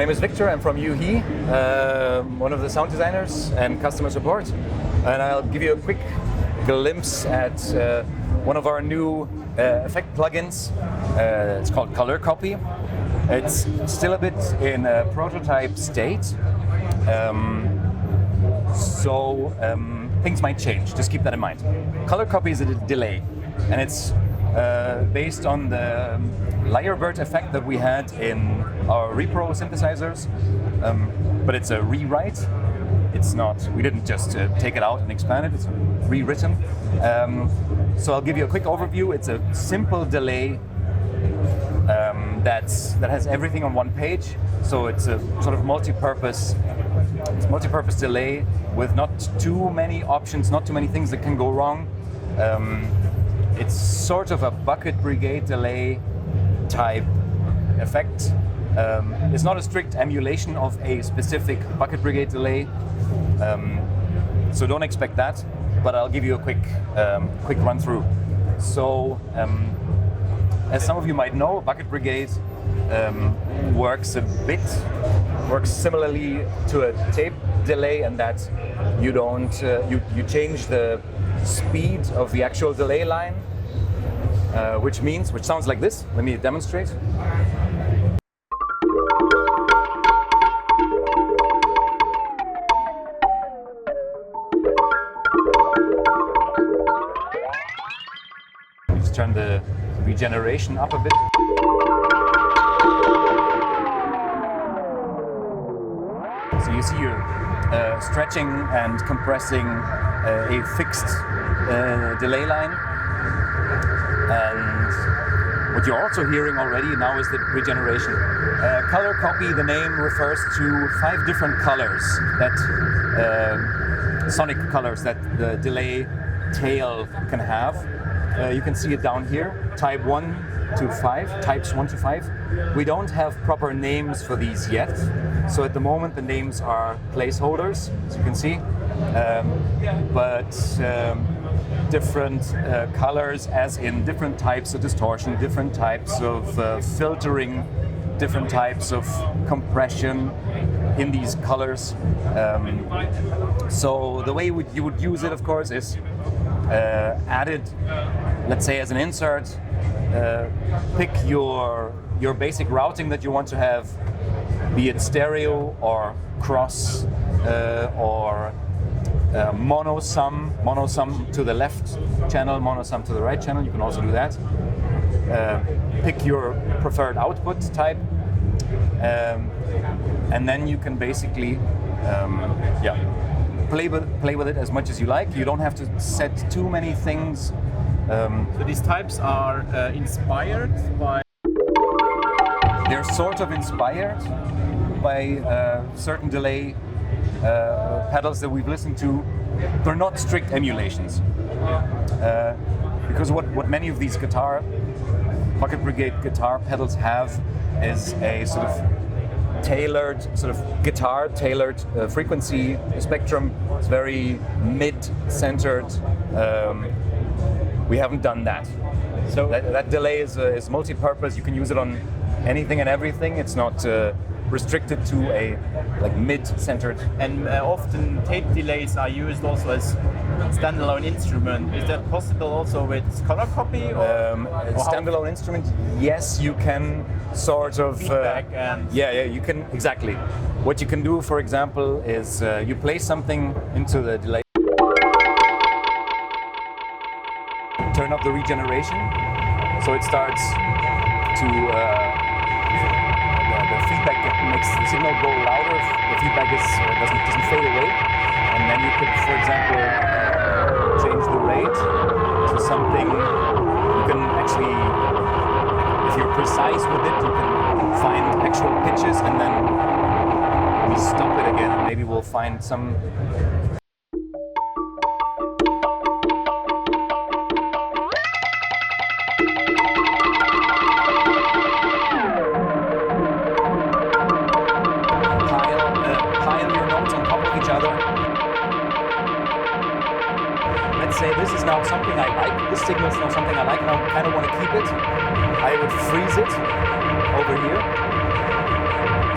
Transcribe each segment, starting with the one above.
name is Victor. I'm from UHE, one of the sound designers and customer support. And I'll give you a quick glimpse at one of our new effect plugins. It's called Color Copy. It's still a bit in a prototype state. So things might change, just keep that in mind. Color Copy is a delay, and it's based on the Lyrebird effect that we had in our repro synthesizers, but it's a rewrite. It's not, we didn't just take it out and expand it, it's rewritten. So I'll give you a quick overview. It's a simple delay that has everything on one page. So it's a sort of multi-purpose delay with not too many options, not too many things that can go wrong. It's sort of a bucket brigade delay type effect. It's not a strict emulation of a specific bucket brigade delay, so don't expect that. But I'll give you a quick run through. So, as some of you might know, bucket brigade works similarly to a tape delay, in that you don't you change the speed of the actual delay line, which sounds like this. Let me demonstrate. Just turn the regeneration up a bit. So you see you're stretching and compressing a fixed delay line. And what you're also hearing already now is the regeneration. Color Copy, the name refers to 5 different colors, that sonic colors that the delay tail can have. You can see it down here, type 1 to 5, types 1 to 5. We don't have proper names for these yet. So at the moment the names are placeholders, as you can see. Different colors, as in different types of distortion, different types of filtering, different types of compression in these colors. So the way you would use it, of course, is added, let's say, as an insert. Pick your basic routing that you want to have, be it stereo or cross or mono-sum to the left channel, mono-sum to the right channel. You can also do that. Pick your preferred output type, and then you can basically play with it as much as you like. You don't have to set too many things. So these types are inspired by? They're sort of inspired by certain delay pedals that we've listened to. They're not strict emulations, because what many of these bucket brigade guitar pedals have is a sort of guitar-tailored frequency spectrum. It's very mid-centered. We haven't done that. So that delay is multi-purpose. You can use it on anything and everything. It's not restricted to a mid-centered. And often tape delays are used also as standalone instrument. Is that possible also with Color Copy? Standalone instrument, yes, you can sort of feedback and you can, exactly. What you can do, for example, is you play something into the delay. Turn up the regeneration, so it starts to the feedback makes the signal go louder. The feedback doesn't fade away, and then you could, for example, change the rate to something. You can actually, if you're precise with it, you can find actual pitches, and then we stop it again, and maybe we'll find some. Let's say this is now something I like, this signal is now something I like, and I kind of want to keep it. I would freeze it over here.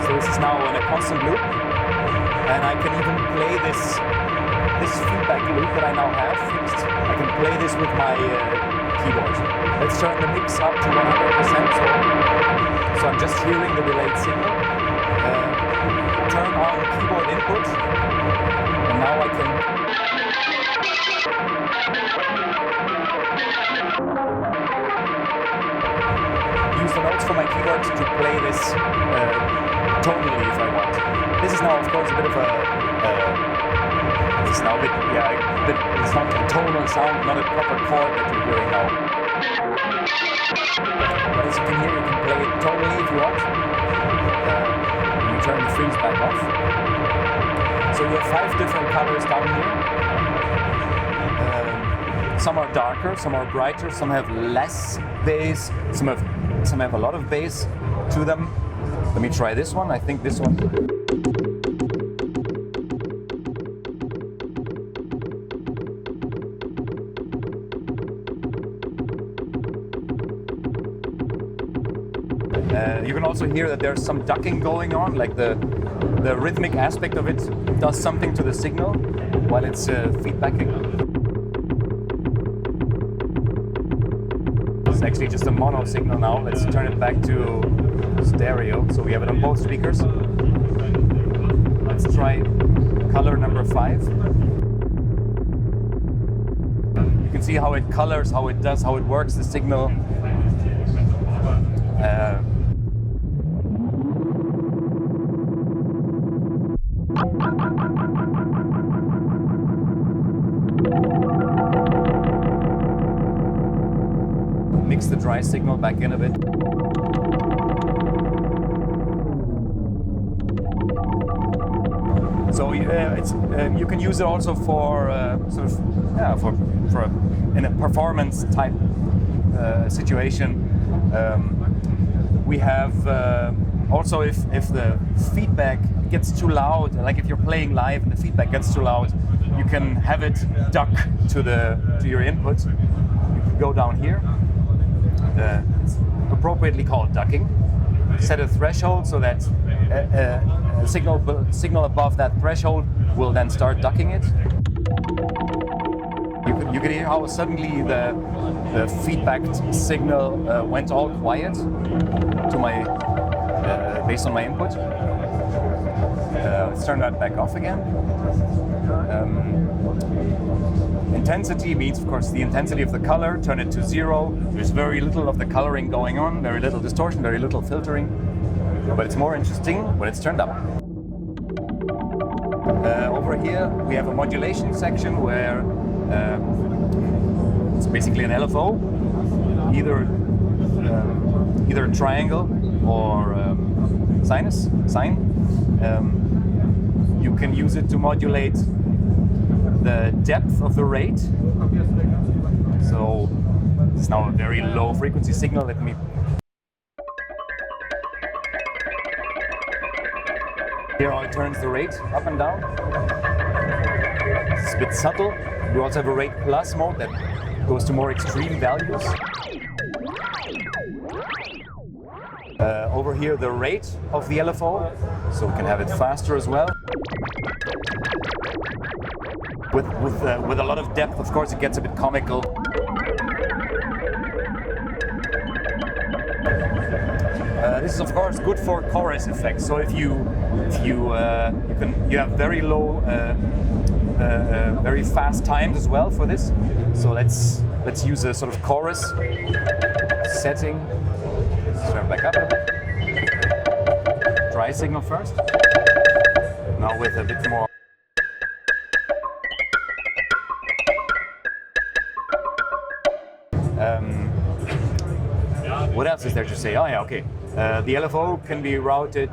So this is now in a constant loop, and I can even play this feedback loop that I now have fixed. I can play this with my keyboard. Let's turn the mix up to 100%. So I'm just hearing the delayed signal. Turn on keyboard input, and now I can use the notes from my keyboard to play this tonally if I want. This is now, of course, a bit of a it's now a bit, it's not a tonal sound, not a proper chord that you're hearing now. But as you can hear, you can play it tonally if you want. You turn the freeze back off. So you have 5 different colors down here. Some are darker, some are brighter, some have less bass, some have a lot of bass to them. Let me try this one. I think this one. You can also hear that there's some ducking going on, like the rhythmic aspect of it does something to the signal while it's feedbacking. It's actually just a mono signal now. Let's turn it back to stereo, so we have it on both speakers. Let's try color number 5. You can see how it colors, how it does, how it works, the signal. Mix the dry signal back in a bit. So you can use it also for in a performance type situation. We have also if the feedback gets too loud, like if you're playing live and the feedback gets too loud, you can have it duck to your input. You can go down here. It's appropriately called ducking. Set a threshold so that a signal above that threshold will then start ducking it. You can hear how suddenly the feedback signal went all quiet to my based on my input. Let's turn that back off again. Intensity means, of course, the intensity of the color. Turn it to 0. There's very little of the coloring going on, very little distortion, very little filtering. But it's more interesting when it's turned up. Over here we have a modulation section where it's basically an LFO, either a triangle or sine. You can use it to modulate the depth of the rate. So it's now a very low frequency signal. Let me. Here how it turns the rate up and down. It's a bit subtle. We also have a rate plus mode that goes to more extreme values. Over here the rate of the LFO, so we can have it faster as well. With a lot of depth, of course, it gets a bit comical. This is of course good for chorus effects. So if you have very low, very fast times as well for this. So let's use a sort of chorus setting. Let's turn back up a bit. Dry signal first. Now with a bit more. What else is there to say? Oh yeah, okay. The LFO can be routed,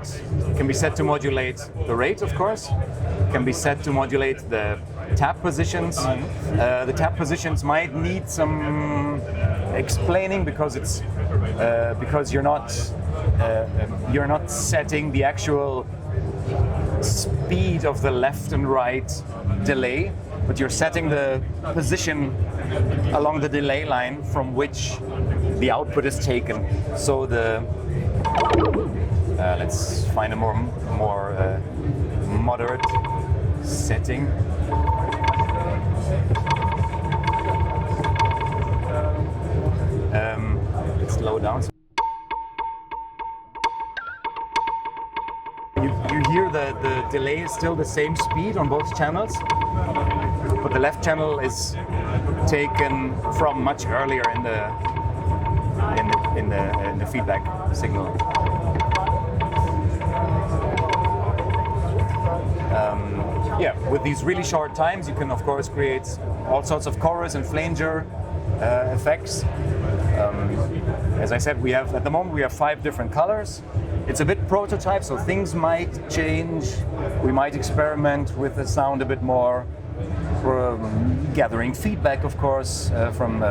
can be set to modulate the rate, of course. Can be set to modulate the tap positions. The tap positions might need some explaining because it's because you're not setting the actual speed of the left and right delay, but you're setting the position along the delay line from which the output is taken. So Let's find a more moderate setting. Let's slow down. You hear the delay is still the same speed on both channels, but the left channel is taken from much earlier in the feedback signal. Yeah, with these really short times, you can of course create all sorts of chorus and flanger effects. As I said, at the moment we have 5 different colors. It's a bit prototype, so things might change. We might experiment with the sound a bit more, gathering feedback, of course, from.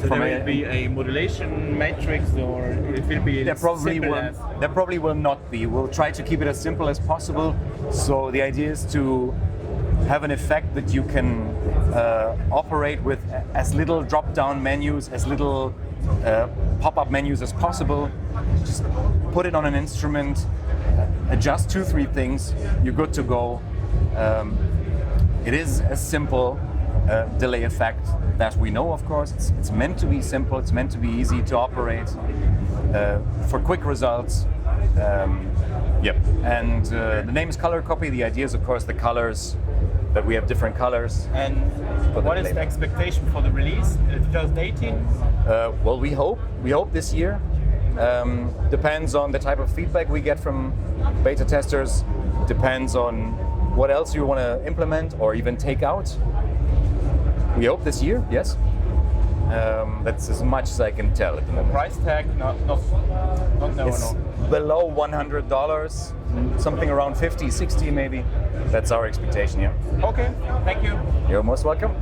So there will be a modulation matrix, or it will be there probably will not be. We'll try to keep it as simple as possible. So the idea is to have an effect that you can operate with as little drop-down menus, as little pop-up menus as possible. Just put it on an instrument, adjust 2-3 things, you're good to go. It is a simple delay effect that we know, of course. It's meant to be simple, it's meant to be easy to operate for quick results. Yep. And the name is Color Copy. The idea is, of course, the colors, that we have different colors. And what is the expectation for the release? 2018? Well, we hope this year. Depends on the type of feedback we get from beta testers. Depends on what else you want to implement or even take out. We hope this year, yes. That's as much as I can tell at the moment. Price tag, not It's below $100, something around 50, 60 maybe. That's our expectation, yeah. Okay, thank you. You're most welcome.